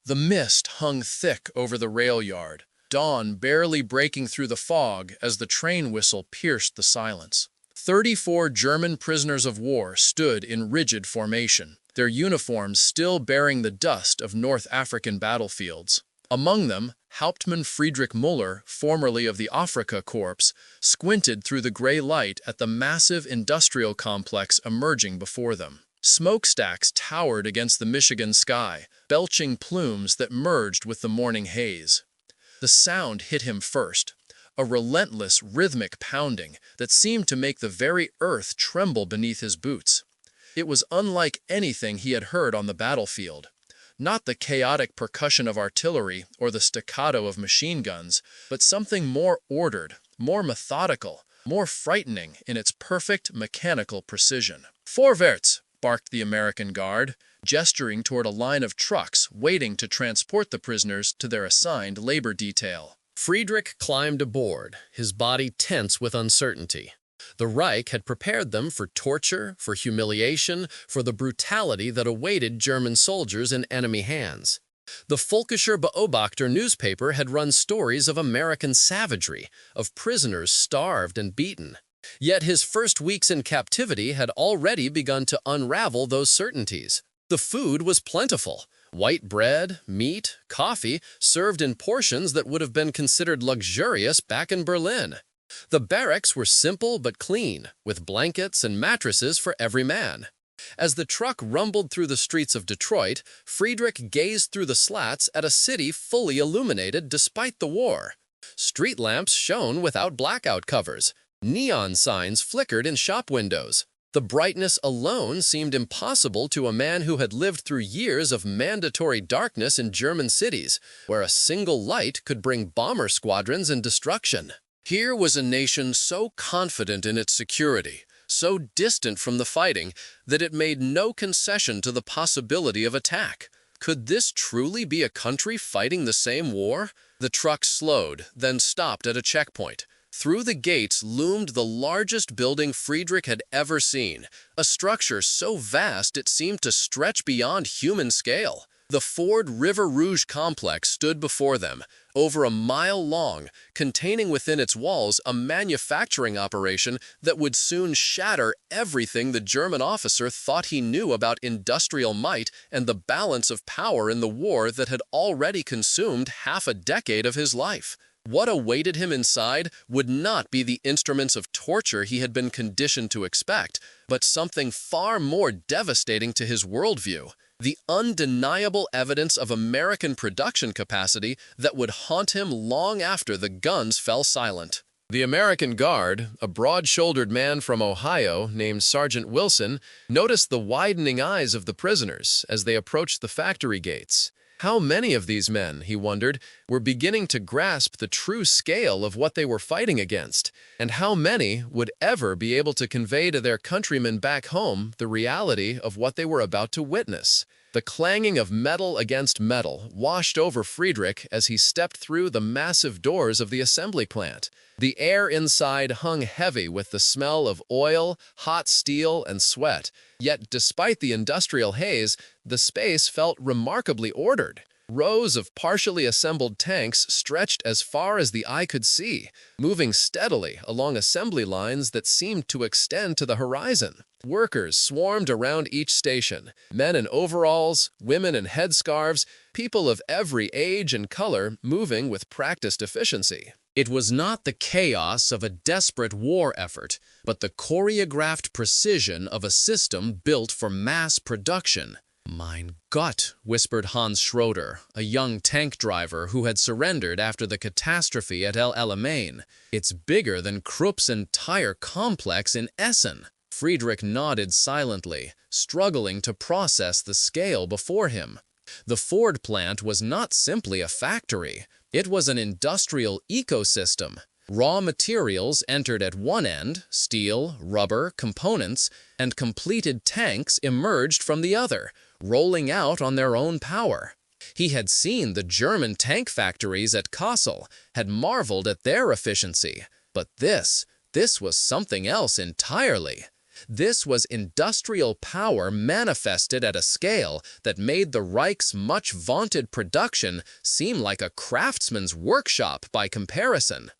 The mist hung thick over the rail yard, dawn barely breaking through the fog as the train whistle pierced the silence. 34 German prisoners of war stood in rigid formation, their uniforms still bearing the dust of North African battlefields. Among them, Hauptmann Friedrich Müller, formerly of the Afrika Korps, squinted through the gray light at the massive industrial complex emerging before them. Smokestacks towered against the Michigan sky, belching plumes that merged with the morning haze. The sound hit him first, a relentless, rhythmic pounding that seemed to make the very earth tremble beneath his boots. It was unlike anything he had heard on the battlefield. Not the chaotic percussion of artillery or the staccato of machine guns, but something more ordered, more methodical, more frightening in its perfect mechanical precision. "Vorwärts!" barked the American guard, gesturing toward a line of trucks waiting to transport the prisoners to their assigned labor detail. Friedrich climbed aboard, his body tense with uncertainty. The Reich had prepared them for torture, for humiliation, for the brutality that awaited German soldiers in enemy hands. The Völkischer Beobachter newspaper had run stories of American savagery, of prisoners starved and beaten. Yet his first weeks in captivity had already begun to unravel those certainties. The food was plentiful. White bread, meat, coffee, served in portions that would have been considered luxurious back in Berlin. The barracks were simple but clean, with blankets and mattresses for every man. As the truck rumbled through the streets of Detroit, Friedrich gazed through the slats at a city fully illuminated despite the war. Street lamps shone without blackout covers. Neon signs flickered in shop windows. The brightness alone seemed impossible to a man who had lived through years of mandatory darkness in German cities, where a single light could bring bomber squadrons and destruction. Here was a nation so confident in its security, so distant from the fighting, that it made no concession to the possibility of attack. Could this truly be a country fighting the same war? The truck slowed, then stopped at a checkpoint. Through the gates loomed the largest building Friedrich had ever seen, a structure so vast it seemed to stretch beyond human scale. The Ford River Rouge complex stood before them, over a mile long, containing within its walls a manufacturing operation that would soon shatter everything the German officer thought he knew about industrial might and the balance of power in the war that had already consumed half a decade of his life. What awaited him inside would not be the instruments of torture he had been conditioned to expect, but something far more devastating to his worldview. The undeniable evidence of American production capacity that would haunt him long after the guns fell silent. The American guard, a broad-shouldered man from Ohio named Sergeant Wilson, noticed the widening eyes of the prisoners as they approached the factory gates. How many of these men, he wondered, were beginning to grasp the true scale of what they were fighting against, and how many would ever be able to convey to their countrymen back home the reality of what they were about to witness. The clanging of metal against metal washed over Friedrich as he stepped through the massive doors of the assembly plant. The air inside hung heavy with the smell of oil, hot steel, and sweat. Yet, despite the industrial haze, the space felt remarkably ordered. Rows of partially assembled tanks stretched as far as the eye could see, moving steadily along assembly lines that seemed to extend to the horizon. Workers swarmed around each station, men in overalls, women in headscarves, people of every age and color moving with practiced efficiency. It was not the chaos of a desperate war effort, but the choreographed precision of a system built for mass production. "Mein Gott," whispered Hans Schroeder, a young tank driver who had surrendered after the catastrophe at El Alamein. "It's bigger than Krupp's entire complex in Essen." Friedrich nodded silently, struggling to process the scale before him. The Ford plant was not simply a factory. It was an industrial ecosystem. Raw materials entered at one end, steel, rubber, components, and completed tanks emerged from the other, rolling out on their own power. He had seen the German tank factories at Kassel, had marveled at their efficiency. But this was something else entirely. This was industrial power manifested at a scale that made the Reich's much-vaunted production seem like a craftsman's workshop by comparison.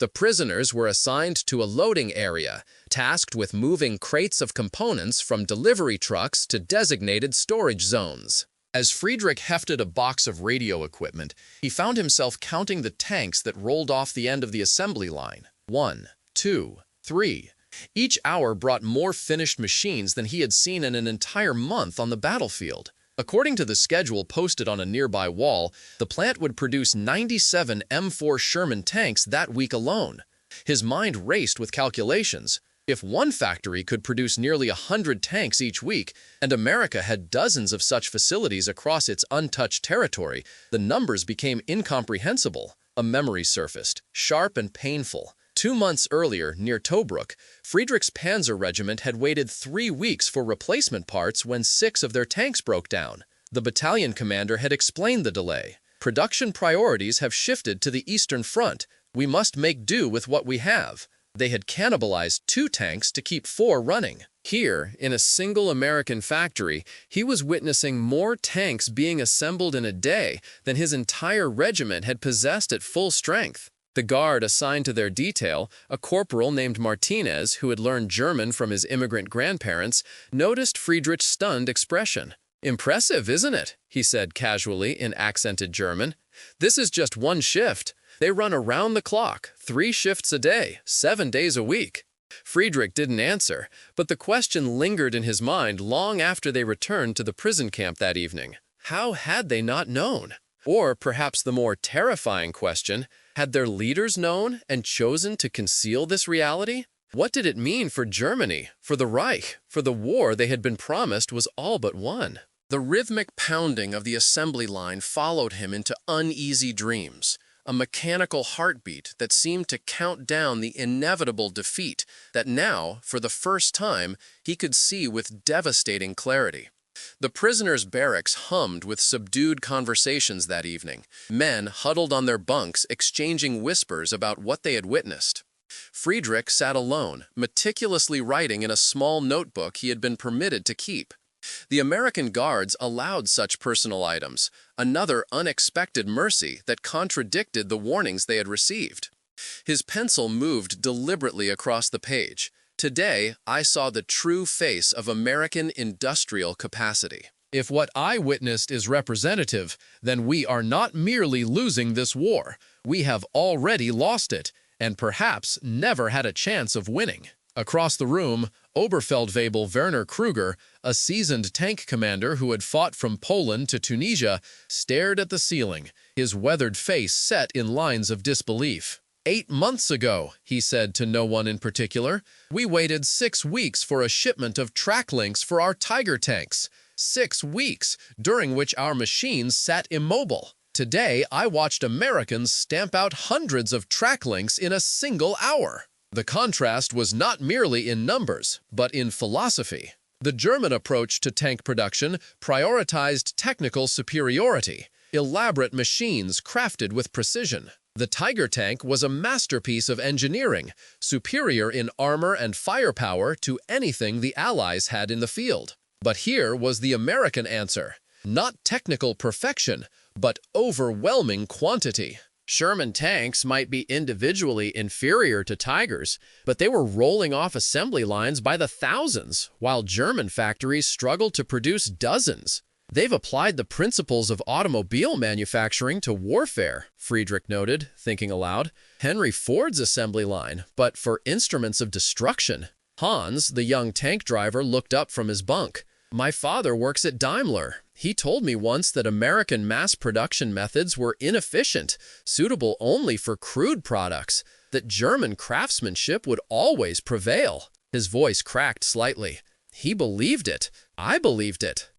The prisoners were assigned to a loading area, tasked with moving crates of components from delivery trucks to designated storage zones. As Friedrich hefted a box of radio equipment, he found himself counting the tanks that rolled off the end of the assembly line. 1, 2, 3. Each hour brought more finished machines than he had seen in an entire month on the battlefield. According to the schedule posted on a nearby wall, the plant would produce 97 M4 Sherman tanks that week alone. His mind raced with calculations. If one factory could produce nearly 100 tanks each week, and America had dozens of such facilities across its untouched territory, the numbers became incomprehensible. A memory surfaced, sharp and painful. 2 months earlier, near Tobruk, Friedrich's Panzer Regiment had waited 3 weeks for replacement parts when 6 of their tanks broke down. The battalion commander had explained the delay. Production priorities have shifted to the Eastern Front. We must make do with what we have. They had cannibalized 2 tanks to keep 4 running. Here, in a single American factory, he was witnessing more tanks being assembled in a day than his entire regiment had possessed at full strength. The guard assigned to their detail, a corporal named Martinez who had learned German from his immigrant grandparents, noticed Friedrich's stunned expression. "Impressive, isn't it?" he said casually in accented German. "This is just one shift. They run around the clock, 3 shifts a day, 7 days a week." Friedrich didn't answer, but the question lingered in his mind long after they returned to the prison camp that evening. How had they not known? Or perhaps the more terrifying question, had their leaders known and chosen to conceal this reality? What did it mean for Germany, for the Reich, for the war they had been promised was all but won? The rhythmic pounding of the assembly line followed him into uneasy dreams, a mechanical heartbeat that seemed to count down the inevitable defeat that now, for the first time, he could see with devastating clarity. The prisoners' barracks hummed with subdued conversations that evening, men huddled on their bunks exchanging whispers about what they had witnessed. Friedrich sat alone, meticulously writing in a small notebook he had been permitted to keep. The American guards allowed such personal items, another unexpected mercy that contradicted the warnings they had received. His pencil moved deliberately across the page. Today, I saw the true face of American industrial capacity. If what I witnessed is representative, then we are not merely losing this war. We have already lost it, and perhaps never had a chance of winning. Across the room, Oberfeldwebel Werner Kruger, a seasoned tank commander who had fought from Poland to Tunisia, stared at the ceiling, his weathered face set in lines of disbelief. 8 months ago, he said to no one in particular, we waited 6 weeks for a shipment of track links for our Tiger tanks. 6 weeks, during which our machines sat immobile. Today, I watched Americans stamp out hundreds of track links in a single hour. The contrast was not merely in numbers, but in philosophy. The German approach to tank production prioritized technical superiority, elaborate machines crafted with precision. The Tiger tank was a masterpiece of engineering, superior in armor and firepower to anything the Allies had in the field. But here was the American answer. Not technical perfection, but overwhelming quantity. Sherman tanks might be individually inferior to Tigers, but they were rolling off assembly lines by the thousands, while German factories struggled to produce dozens. They've applied the principles of automobile manufacturing to warfare, Friedrich noted, thinking aloud. Henry Ford's assembly line, but for instruments of destruction. Hans, the young tank driver, looked up from his bunk. My father works at Daimler. He told me once that American mass production methods were inefficient, suitable only for crude products, that German craftsmanship would always prevail. His voice cracked slightly. He believed it. I believed it.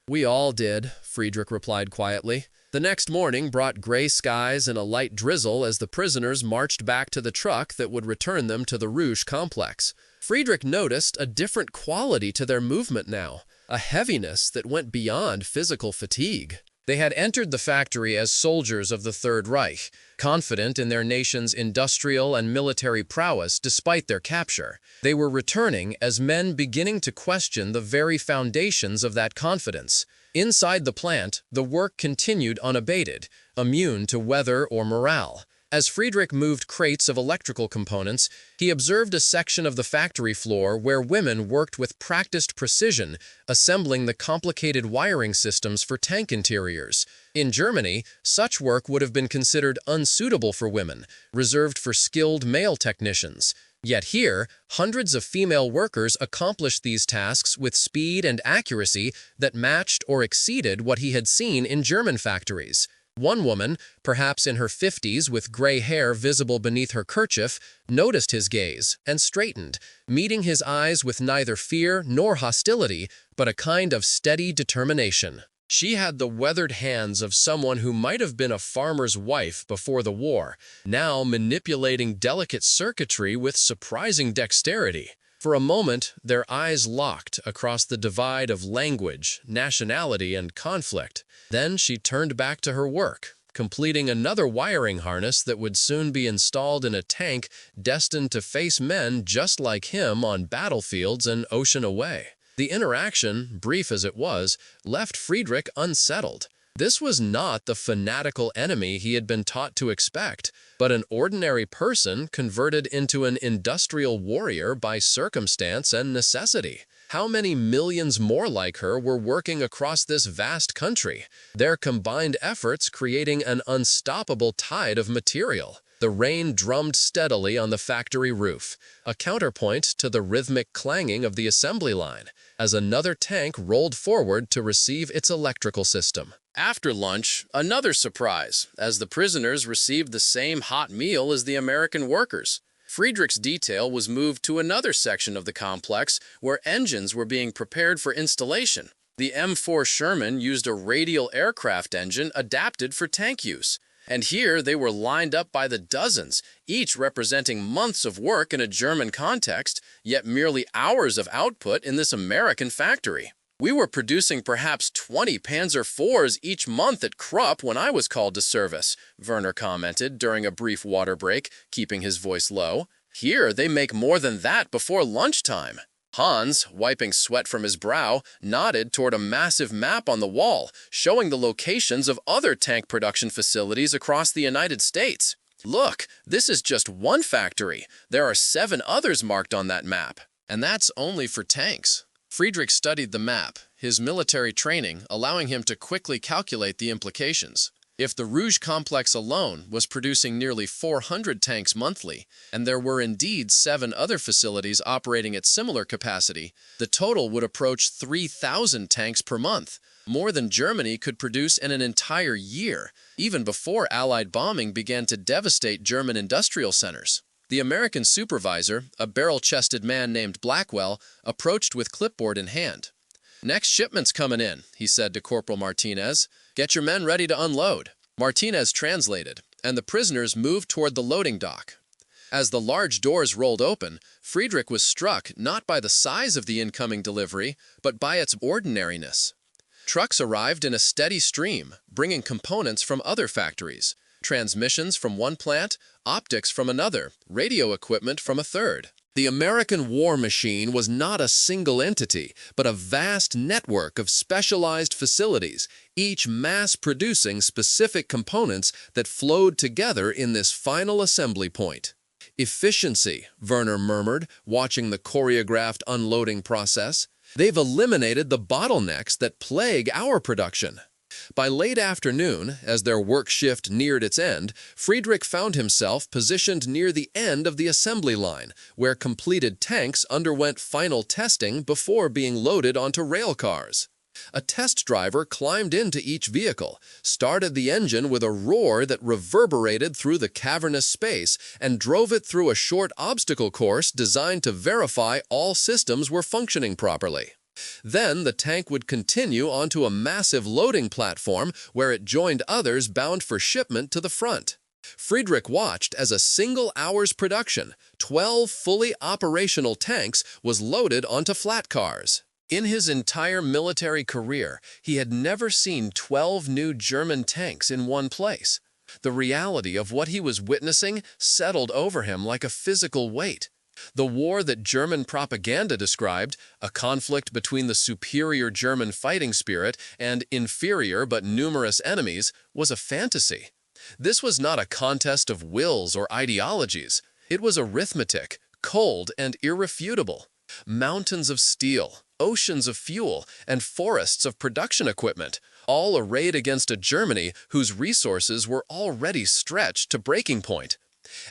We all did, Friedrich replied quietly. The next morning brought gray skies and a light drizzle as the prisoners marched back to the truck that would return them to the Rouge complex. Friedrich noticed a different quality to their movement now, a heaviness that went beyond physical fatigue. They had entered the factory as soldiers of the Third Reich, confident in their nation's industrial and military prowess despite their capture. They were returning as men beginning to question the very foundations of that confidence. Inside the plant, the work continued unabated, immune to weather or morale. As Friedrich moved crates of electrical components, he observed a section of the factory floor where women worked with practiced precision, assembling the complicated wiring systems for tank interiors. In Germany, such work would have been considered unsuitable for women, reserved for skilled male technicians. Yet here, hundreds of female workers accomplished these tasks with speed and accuracy that matched or exceeded what he had seen in German factories. One woman, perhaps in her 50s with gray hair visible beneath her kerchief, noticed his gaze and straightened, meeting his eyes with neither fear nor hostility, but a kind of steady determination. She had the weathered hands of someone who might have been a farmer's wife before the war, now manipulating delicate circuitry with surprising dexterity. For a moment, their eyes locked across the divide of language, nationality, and conflict. Then she turned back to her work, completing another wiring harness that would soon be installed in a tank destined to face men just like him on battlefields an ocean away. The interaction, brief as it was, left Friedrich unsettled. This was not the fanatical enemy he had been taught to expect, but an ordinary person converted into an industrial warrior by circumstance and necessity. How many millions more like her were working across this vast country, their combined efforts creating an unstoppable tide of material? The rain drummed steadily on the factory roof, a counterpoint to the rhythmic clanging of the assembly line, as another tank rolled forward to receive its electrical system. After lunch, another surprise, as the prisoners received the same hot meal as the American workers. Friedrich's detail was moved to another section of the complex where engines were being prepared for installation. The M4 Sherman used a radial aircraft engine adapted for tank use. And here they were lined up by the dozens, each representing months of work in a German context, yet merely hours of output in this American factory. We were producing perhaps 20 Panzer IVs each month at Krupp when I was called to service, Werner commented during a brief water break, keeping his voice low. Here they make more than that before lunchtime. Hans, wiping sweat from his brow, nodded toward a massive map on the wall, showing the locations of other tank production facilities across the United States. Look, this is just one factory. There are 7 others marked on that map. And that's only for tanks. Friedrich studied the map, his military training allowing him to quickly calculate the implications. If the Rouge complex alone was producing nearly 400 tanks monthly, and there were indeed 7 other facilities operating at similar capacity, the total would approach 3,000 tanks per month, more than Germany could produce in an entire year, even before Allied bombing began to devastate German industrial centers. The American supervisor, a barrel-chested man named Blackwell, approached with clipboard in hand. "Next shipment's coming in," he said to Corporal Martinez. "Get your men ready to unload." Martinez translated, and the prisoners moved toward the loading dock. As the large doors rolled open, Friedrich was struck not by the size of the incoming delivery, but by its ordinariness. Trucks arrived in a steady stream, bringing components from other factories. Transmissions from one plant, optics from another, radio equipment from a third. The American war machine was not a single entity, but a vast network of specialized facilities, each mass-producing specific components that flowed together in this final assembly point. "Efficiency," Werner murmured, watching the choreographed unloading process. "They've eliminated the bottlenecks that plague our production." By late afternoon, as their work shift neared its end, Friedrich found himself positioned near the end of the assembly line, where completed tanks underwent final testing before being loaded onto rail cars. A test driver climbed into each vehicle, started the engine with a roar that reverberated through the cavernous space, and drove it through a short obstacle course designed to verify all systems were functioning properly. Then the tank would continue onto a massive loading platform where it joined others bound for shipment to the front. Friedrich watched as a single hour's production, 12 fully operational tanks, was loaded onto flat cars. In his entire military career, he had never seen 12 new German tanks in one place. The reality of what he was witnessing settled over him like a physical weight. The war that German propaganda described, a conflict between the superior German fighting spirit and inferior but numerous enemies, was a fantasy. This was not a contest of wills or ideologies. It was arithmetic, cold and irrefutable. Mountains of steel, oceans of fuel, and forests of production equipment, all arrayed against a Germany whose resources were already stretched to breaking point.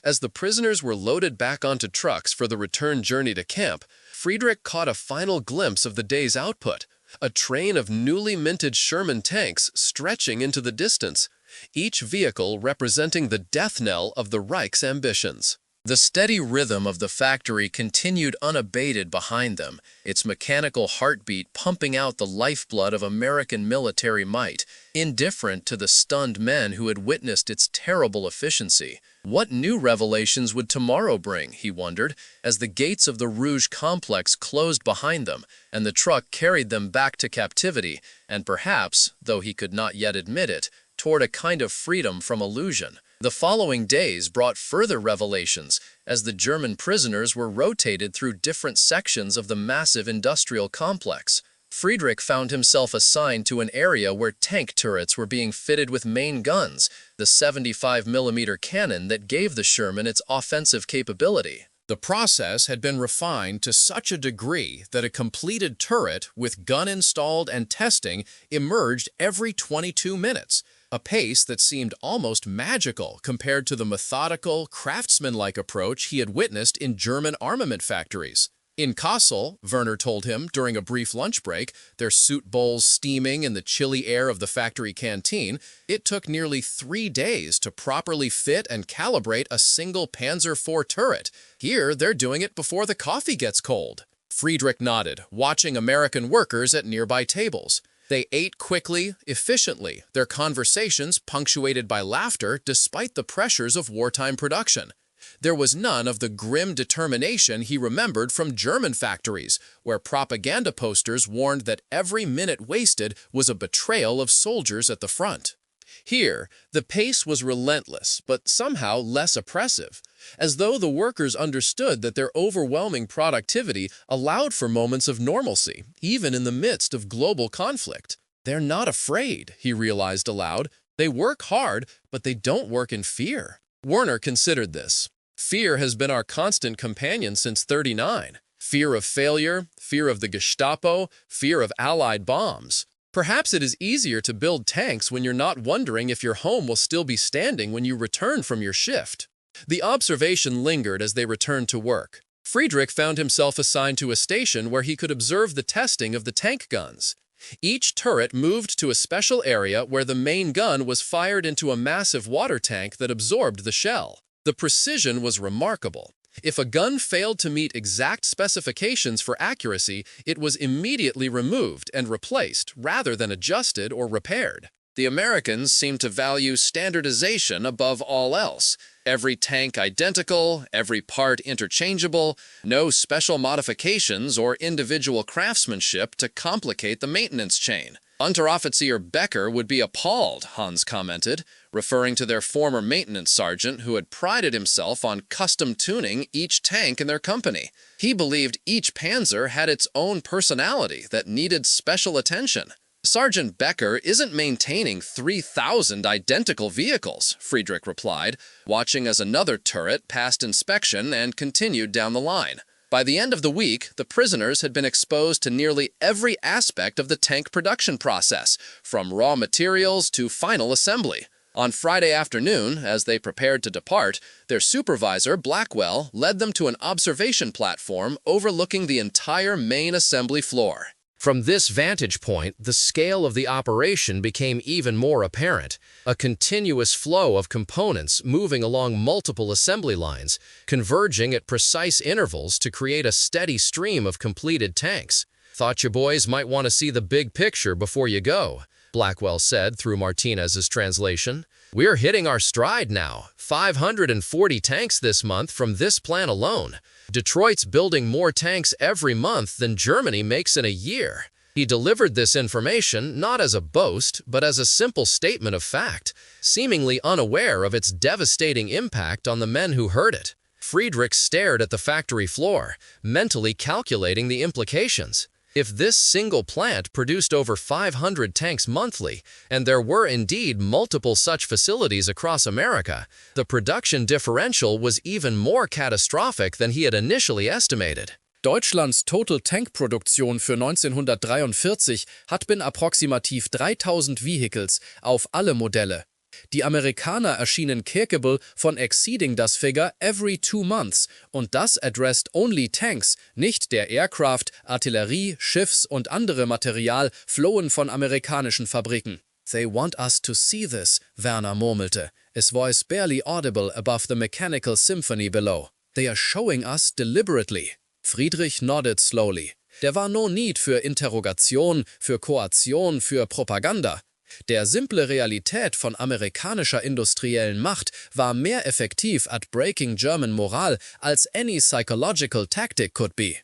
As the prisoners were loaded back onto trucks for the return journey to camp, Friedrich caught a final glimpse of the day's output, a train of newly minted Sherman tanks stretching into the distance, each vehicle representing the death knell of the Reich's ambitions. The steady rhythm of the factory continued unabated behind them, its mechanical heartbeat pumping out the lifeblood of American military might, indifferent to the stunned men who had witnessed its terrible efficiency. What new revelations would tomorrow bring, he wondered, as the gates of the Rouge complex closed behind them, and the truck carried them back to captivity, and perhaps, though he could not yet admit it, toward a kind of freedom from illusion. The following days brought further revelations as the German prisoners were rotated through different sections of the massive industrial complex. Friedrich found himself assigned to an area where tank turrets were being fitted with main guns, the 75mm cannon that gave the Sherman its offensive capability. The process had been refined to such a degree that a completed turret with gun installed and testing emerged every 22 minutes, a pace that seemed almost magical compared to the methodical, craftsman-like approach he had witnessed in German armament factories. In Kassel, Werner told him during a brief lunch break, their soup bowls steaming in the chilly air of the factory canteen, it took nearly 3 days to properly fit and calibrate a single Panzer IV turret. Here, they're doing it before the coffee gets cold. Friedrich nodded, watching American workers at nearby tables. They ate quickly, efficiently, their conversations punctuated by laughter despite the pressures of wartime production. There was none of the grim determination he remembered from German factories, where propaganda posters warned that every minute wasted was a betrayal of soldiers at the front. Here, the pace was relentless, but somehow less oppressive, as though the workers understood that their overwhelming productivity allowed for moments of normalcy, even in the midst of global conflict. They're not afraid, he realized aloud. They work hard, but they don't work in fear. Werner considered this. Fear has been our constant companion since '39. Fear of failure, fear of the Gestapo, fear of Allied bombs. Perhaps it is easier to build tanks when you're not wondering if your home will still be standing when you return from your shift. The observation lingered as they returned to work. Friedrich found himself assigned to a station where he could observe the testing of the tank guns. Each turret moved to a special area where the main gun was fired into a massive water tank that absorbed the shell. The precision was remarkable. If a gun failed to meet exact specifications for accuracy, it was immediately removed and replaced rather than adjusted or repaired. The Americans seemed to value standardization above all else. Every tank identical, every part interchangeable, no special modifications or individual craftsmanship to complicate the maintenance chain. Unteroffizier Becker would be appalled, Hans commented, referring to their former maintenance sergeant who had prided himself on custom tuning each tank in their company. He believed each Panzer had its own personality that needed special attention. Sergeant Becker isn't maintaining 3,000 identical vehicles, Friedrich replied, watching as another turret passed inspection and continued down the line. By the end of the week, the prisoners had been exposed to nearly every aspect of the tank production process, from raw materials to final assembly. On Friday afternoon, as they prepared to depart, their supervisor, Blackwell, led them to an observation platform overlooking the entire main assembly floor. From this vantage point, the scale of the operation became even more apparent, a continuous flow of components moving along multiple assembly lines, converging at precise intervals to create a steady stream of completed tanks. "Thought you boys might want to see the big picture before you go," Blackwell said through Martinez's translation. "We're hitting our stride now. 540 tanks this month from this plant alone. Detroit's building more tanks every month than Germany makes in a year." He delivered this information not as a boast, but as a simple statement of fact, seemingly unaware of its devastating impact on the men who heard it. Friedrich stared at the factory floor, mentally calculating the implications. If this single plant produced over 500 tanks monthly, and there were indeed multiple such facilities across America, the production differential was even more catastrophic than he had initially estimated. Deutschlands Total Tankproduktion für 1943 hat been approximativ 3000 Vehicles auf alle Modelle. Die Amerikaner erschienen capable von exceeding das figure every 2 months und das addressed only tanks, nicht der Aircraft, Artillerie, Schiffs und andere Material flohen von amerikanischen Fabriken. They want us to see this, Werner murmelte, his voice barely audible above the mechanical symphony below. They are showing us deliberately. Friedrich nodded slowly. There war no need für Interrogation, für Koation, für Propaganda. Der simple Realität von amerikanischer industriellen Macht war mehr effektiv at breaking German Moral als any psychological tactic could be.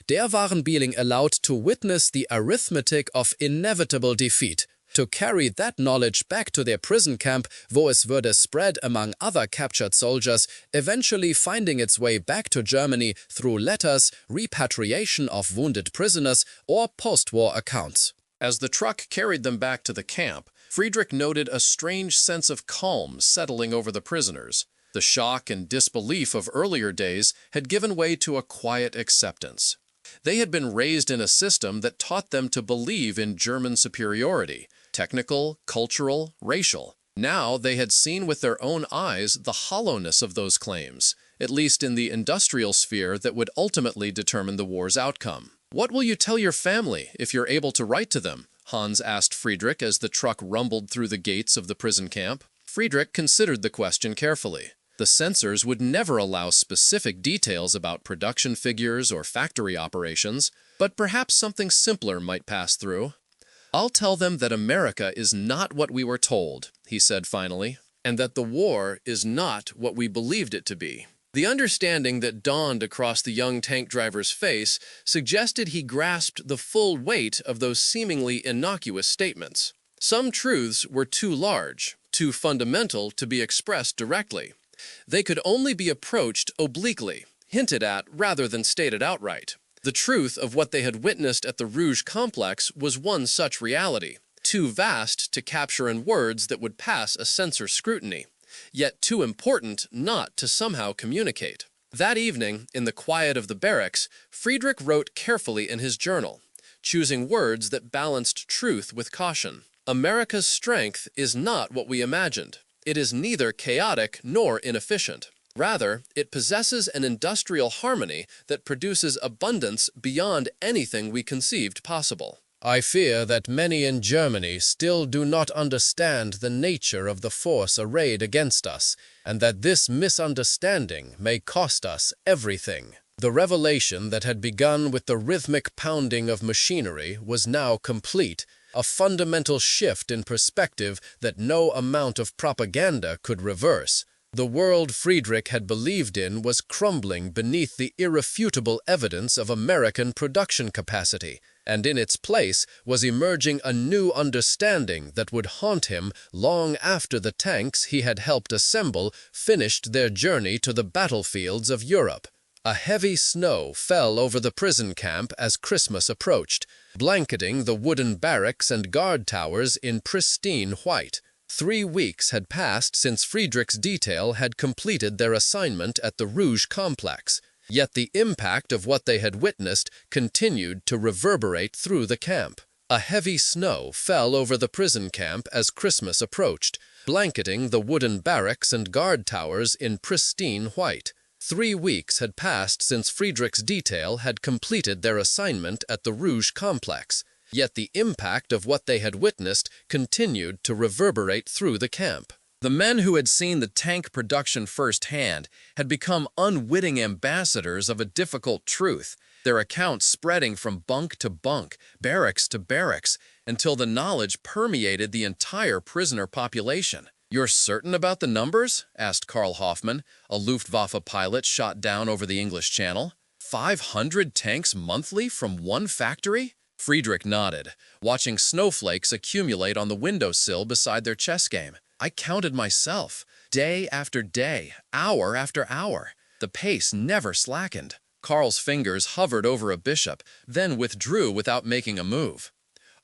Der waren being allowed to witness the arithmetic of inevitable defeat, to carry that knowledge back to their prison camp, wo es würde spread among other captured soldiers, eventually finding its way back to Germany through letters, repatriation of wounded prisoners, or post-war accounts. As the truck carried them back to the camp, Friedrich noted a strange sense of calm settling over the prisoners. The shock and disbelief of earlier days had given way to a quiet acceptance. They had been raised in a system that taught them to believe in German superiority, technical, cultural, racial. Now they had seen with their own eyes the hollowness of those claims, at least in the industrial sphere that would ultimately determine the war's outcome. "What will you tell your family if you're able to write to them?" Hans asked Friedrich as the truck rumbled through the gates of the prison camp. Friedrich considered the question carefully. The censors would never allow specific details about production figures or factory operations, but perhaps something simpler might pass through. "I'll tell them that America is not what we were told," he said finally, "and that the war is not what we believed it to be." The understanding that dawned across the young tank driver's face suggested he grasped the full weight of those seemingly innocuous statements. Some truths were too large, too fundamental to be expressed directly. They could only be approached obliquely, hinted at rather than stated outright. The truth of what they had witnessed at the Rouge complex was one such reality, too vast to capture in words that would pass a censor's scrutiny, yet too important not to somehow communicate. That evening, in the quiet of the barracks, Friedrich wrote carefully in his journal, choosing words that balanced truth with caution. "America's strength is not what we imagined. It is neither chaotic nor inefficient. Rather, it possesses an industrial harmony that produces abundance beyond anything we conceived possible. I fear that many in Germany still do not understand the nature of the force arrayed against us, and that this misunderstanding may cost us everything." The revelation that had begun with the rhythmic pounding of machinery was now complete, a fundamental shift in perspective that no amount of propaganda could reverse. The world Friedrich had believed in was crumbling beneath the irrefutable evidence of American production capacity, and in its place was emerging a new understanding that would haunt him long after the tanks he had helped assemble finished their journey to the battlefields of Europe. A heavy snow fell over the prison camp as Christmas approached, blanketing the wooden barracks and guard towers in pristine white. 3 weeks had passed since Friedrich's detail had completed their assignment at the Rouge complex, yet the impact of what they had witnessed continued to reverberate through the camp. A heavy snow fell over the prison camp as Christmas approached, blanketing the wooden barracks and guard towers in pristine white. 3 weeks had passed since Friedrich's detail had completed their assignment at the Rouge complex, yet the impact of what they had witnessed continued to reverberate through the camp. The men who had seen the tank production firsthand had become unwitting ambassadors of a difficult truth, their accounts spreading from bunk to bunk, barracks to barracks, until the knowledge permeated the entire prisoner population. "You're certain about the numbers?" asked Karl Hoffmann, a Luftwaffe pilot shot down over the English Channel. 500 tanks monthly from one factory? Friedrich nodded, watching snowflakes accumulate on the windowsill beside their chess game. "I counted myself, day after day, hour after hour. The pace never slackened." Karl's fingers hovered over a bishop, then withdrew without making a move.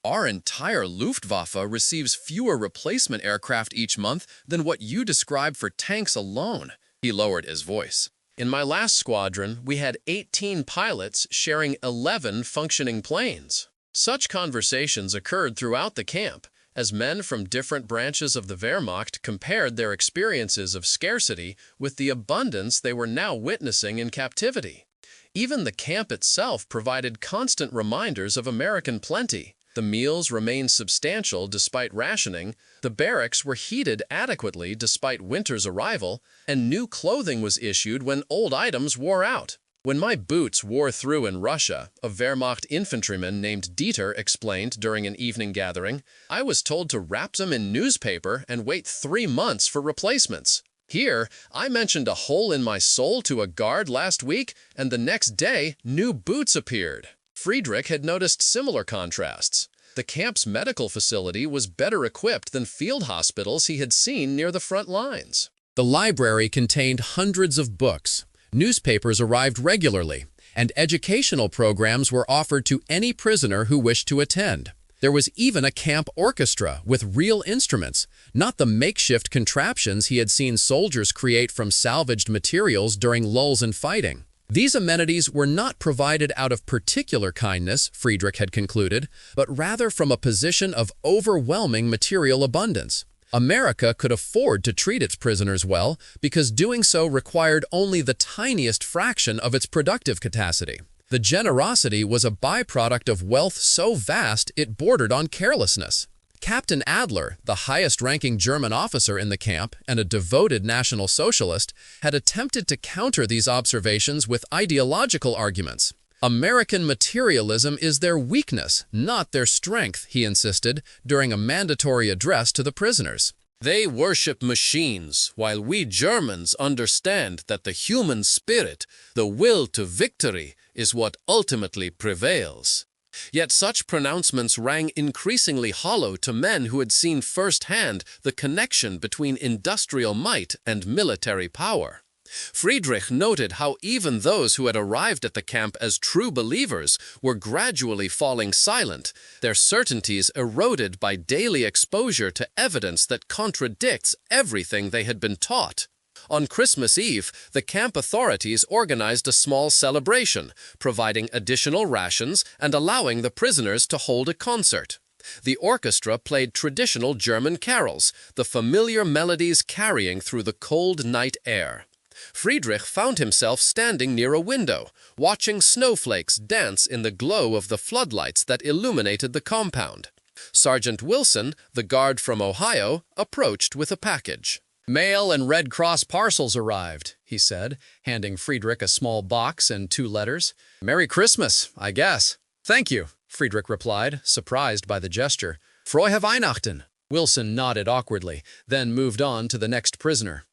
"Our entire Luftwaffe receives fewer replacement aircraft each month than what you described for tanks alone." He lowered his voice. "In my last squadron, we had 18 pilots sharing 11 functioning planes." Such conversations occurred throughout the camp, as men from different branches of the Wehrmacht compared their experiences of scarcity with the abundance they were now witnessing in captivity. Even the camp itself provided constant reminders of American plenty. The meals remained substantial despite rationing, the barracks were heated adequately despite winter's arrival, and new clothing was issued when old items wore out. "When my boots wore through in Russia," a Wehrmacht infantryman named Dieter explained during an evening gathering, "I was told to wrap them in newspaper and wait 3 months for replacements. Here, I mentioned a hole in my sole to a guard last week, and the next day, new boots appeared." Friedrich had noticed similar contrasts. The camp's medical facility was better equipped than field hospitals he had seen near the front lines. The library contained hundreds of books. Newspapers arrived regularly, and educational programs were offered to any prisoner who wished to attend. There was even a camp orchestra with real instruments, not the makeshift contraptions he had seen soldiers create from salvaged materials during lulls in fighting. These amenities were not provided out of particular kindness, Friedrich had concluded, but rather from a position of overwhelming material abundance. America could afford to treat its prisoners well because doing so required only the tiniest fraction of its productive capacity. The generosity was a byproduct of wealth so vast it bordered on carelessness. Captain Adler, the highest-ranking German officer in the camp and a devoted National Socialist, had attempted to counter these observations with ideological arguments. "American materialism is their weakness, not their strength," he insisted during a mandatory address to the prisoners. "They worship machines, while we Germans understand that the human spirit, the will to victory, is what ultimately prevails." Yet such pronouncements rang increasingly hollow to men who had seen firsthand the connection between industrial might and military power. Friedrich noted how even those who had arrived at the camp as true believers were gradually falling silent, their certainties eroded by daily exposure to evidence that contradicts everything they had been taught. On Christmas Eve, the camp authorities organized a small celebration, providing additional rations and allowing the prisoners to hold a concert. The orchestra played traditional German carols, the familiar melodies carrying through the cold night air. Friedrich found himself standing near a window, watching snowflakes dance in the glow of the floodlights that illuminated the compound. Sergeant Wilson, the guard from Ohio, approached with a package. "Mail and Red Cross parcels arrived," he said, handing Friedrich a small box and 2 letters. "Merry Christmas, I guess." "Thank you," Friedrich replied, surprised by the gesture. "Frohe Weihnachten." Wilson nodded awkwardly, then moved on to the next prisoner.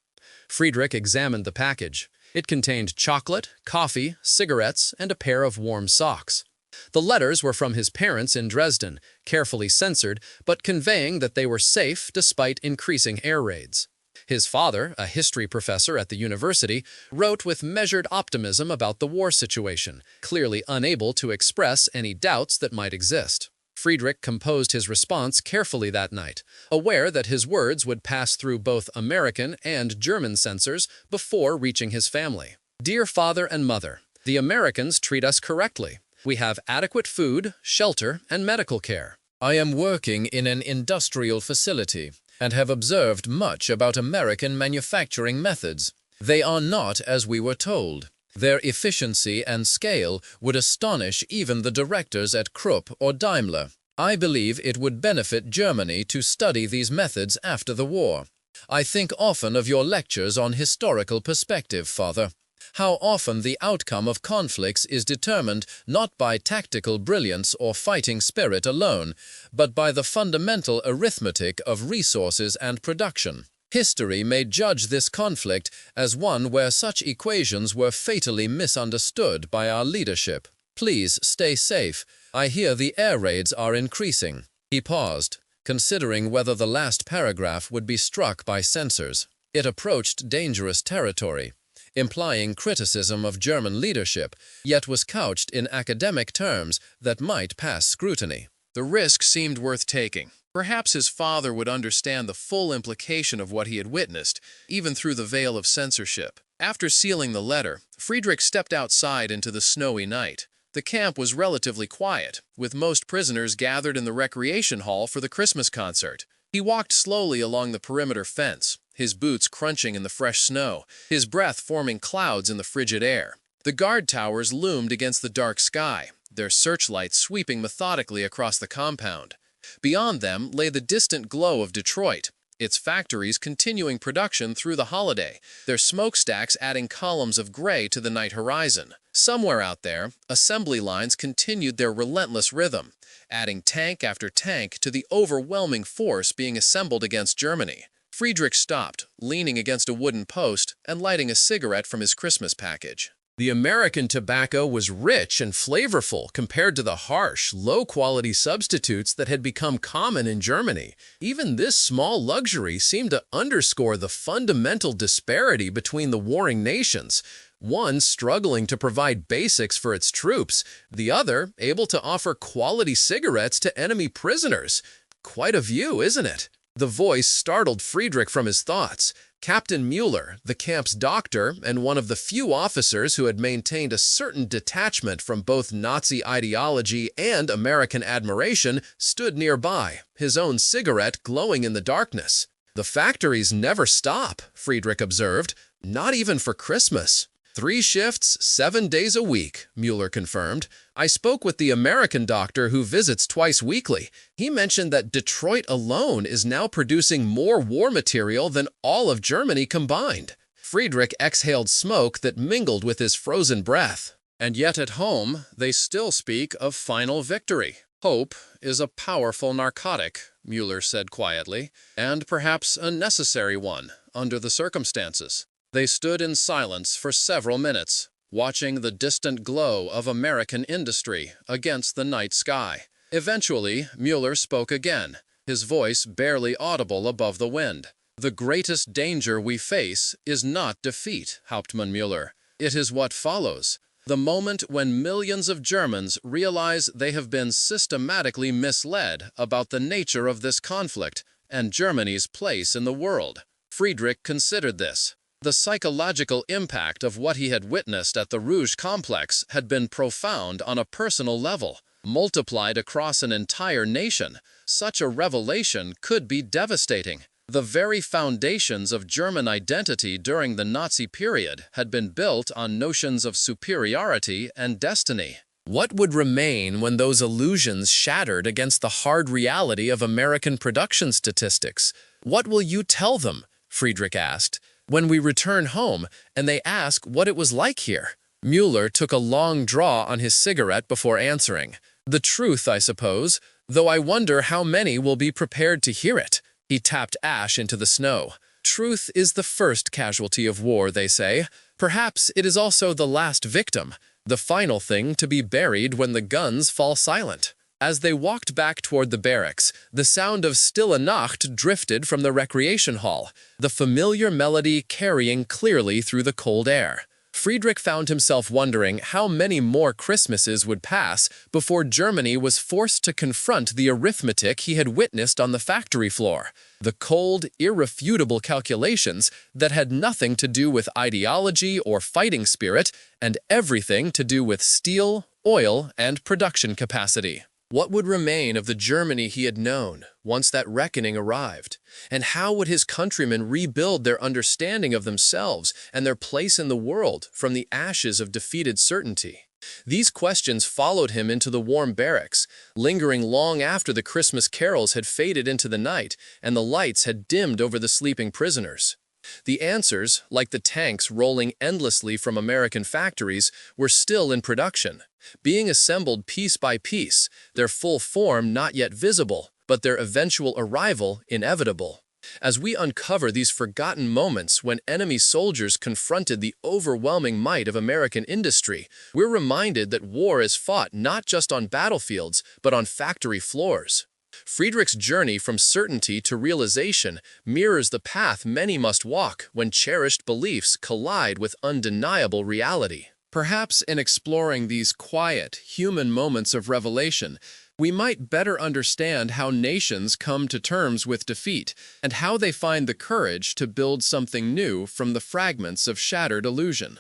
Friedrich examined the package. It contained chocolate, coffee, cigarettes, and a pair of warm socks. The letters were from his parents in Dresden, carefully censored, but conveying that they were safe despite increasing air raids. His father, a history professor at the university, wrote with measured optimism about the war situation, clearly unable to express any doubts that might exist. Friedrich composed his response carefully that night, aware that his words would pass through both American and German censors before reaching his family. "Dear Father and Mother, the Americans treat us correctly. We have adequate food, shelter, and medical care. I am working in an industrial facility and have observed much about American manufacturing methods. They are not as we were told. Their efficiency and scale would astonish even the directors at Krupp or Daimler. I believe it would benefit Germany to study these methods after the war. I think often of your lectures on historical perspective, Father. How often the outcome of conflicts is determined not by tactical brilliance or fighting spirit alone, but by the fundamental arithmetic of resources and production. History may judge this conflict as one where such equations were fatally misunderstood by our leadership. Please stay safe. I hear the air raids are increasing. He paused, considering whether the last paragraph would be struck by censors. It approached dangerous territory, implying criticism of German leadership, yet was couched in academic terms that might pass scrutiny. The risk seemed worth taking. Perhaps his father would understand the full implication of what he had witnessed, even through the veil of censorship. After sealing the letter, Friedrich stepped outside into the snowy night. The camp was relatively quiet, with most prisoners gathered in the recreation hall for the Christmas concert. He walked slowly along the perimeter fence, his boots crunching in the fresh snow, his breath forming clouds in the frigid air. The guard towers loomed against the dark sky, their searchlights sweeping methodically across the compound. Beyond them lay the distant glow of Detroit, its factories continuing production through the holiday, their smokestacks adding columns of gray to the night horizon. Somewhere out there, assembly lines continued their relentless rhythm, adding tank after tank to the overwhelming force being assembled against Germany. Friedrich stopped, leaning against a wooden post and lighting a cigarette from his Christmas package. The American tobacco was rich and flavorful compared to the harsh, low-quality substitutes that had become common in Germany. Even this small luxury seemed to underscore the fundamental disparity between the warring nations, one struggling to provide basics for its troops, the other able to offer quality cigarettes to enemy prisoners. Quite a view, isn't it? The voice startled Friedrich from his thoughts. Captain Mueller, the camp's doctor and one of the few officers who had maintained a certain detachment from both Nazi ideology and American admiration, stood nearby, his own cigarette glowing in the darkness. "The factories never stop," Friedrich observed, "not even for Christmas." 3 shifts, 7 days a week, Mueller confirmed. "I spoke with the American doctor who visits twice weekly. He mentioned that Detroit alone is now producing more war material than all of Germany combined." Friedrich exhaled smoke that mingled with his frozen breath. And yet at home, they still speak of final victory. "Hope is a powerful narcotic," Mueller said quietly, "and perhaps a necessary one under the circumstances." They stood in silence for several minutes, watching the distant glow of American industry against the night sky. Eventually, Mueller spoke again, his voice barely audible above the wind. "The greatest danger we face is not defeat, Hauptmann Mueller. It is what follows. The moment when millions of Germans realize they have been systematically misled about the nature of this conflict and Germany's place in the world." Friedrich considered this. The psychological impact of what he had witnessed at the Rouge complex had been profound on a personal level. Multiplied across an entire nation, such a revelation could be devastating. The very foundations of German identity during the Nazi period had been built on notions of superiority and destiny. What would remain when those illusions shattered against the hard reality of American production statistics? "What will you tell them?" Friedrich asked. "When we return home and they ask what it was like here?" Mueller took a long draw on his cigarette before answering. "The truth, I suppose, though I wonder how many will be prepared to hear it." He tapped ash into the snow. "Truth is the first casualty of war, they say. Perhaps it is also the last victim, the final thing to be buried when the guns fall silent." As they walked back toward the barracks, the sound of Stille Nacht drifted from the recreation hall, the familiar melody carrying clearly through the cold air. Friedrich found himself wondering how many more Christmases would pass before Germany was forced to confront the arithmetic he had witnessed on the factory floor, the cold, irrefutable calculations that had nothing to do with ideology or fighting spirit and everything to do with steel, oil, and production capacity. What would remain of the Germany he had known once that reckoning arrived? And how would his countrymen rebuild their understanding of themselves and their place in the world from the ashes of defeated certainty? These questions followed him into the warm barracks, lingering long after the Christmas carols had faded into the night and the lights had dimmed over the sleeping prisoners. The answers, like the tanks rolling endlessly from American factories, were still in production, being assembled piece by piece, their full form not yet visible, but their eventual arrival inevitable. As we uncover these forgotten moments when enemy soldiers confronted the overwhelming might of American industry, we're reminded that war is fought not just on battlefields, but on factory floors. Friedrich's journey from certainty to realization mirrors the path many must walk when cherished beliefs collide with undeniable reality. Perhaps in exploring these quiet, human moments of revelation, we might better understand how nations come to terms with defeat and how they find the courage to build something new from the fragments of shattered illusion.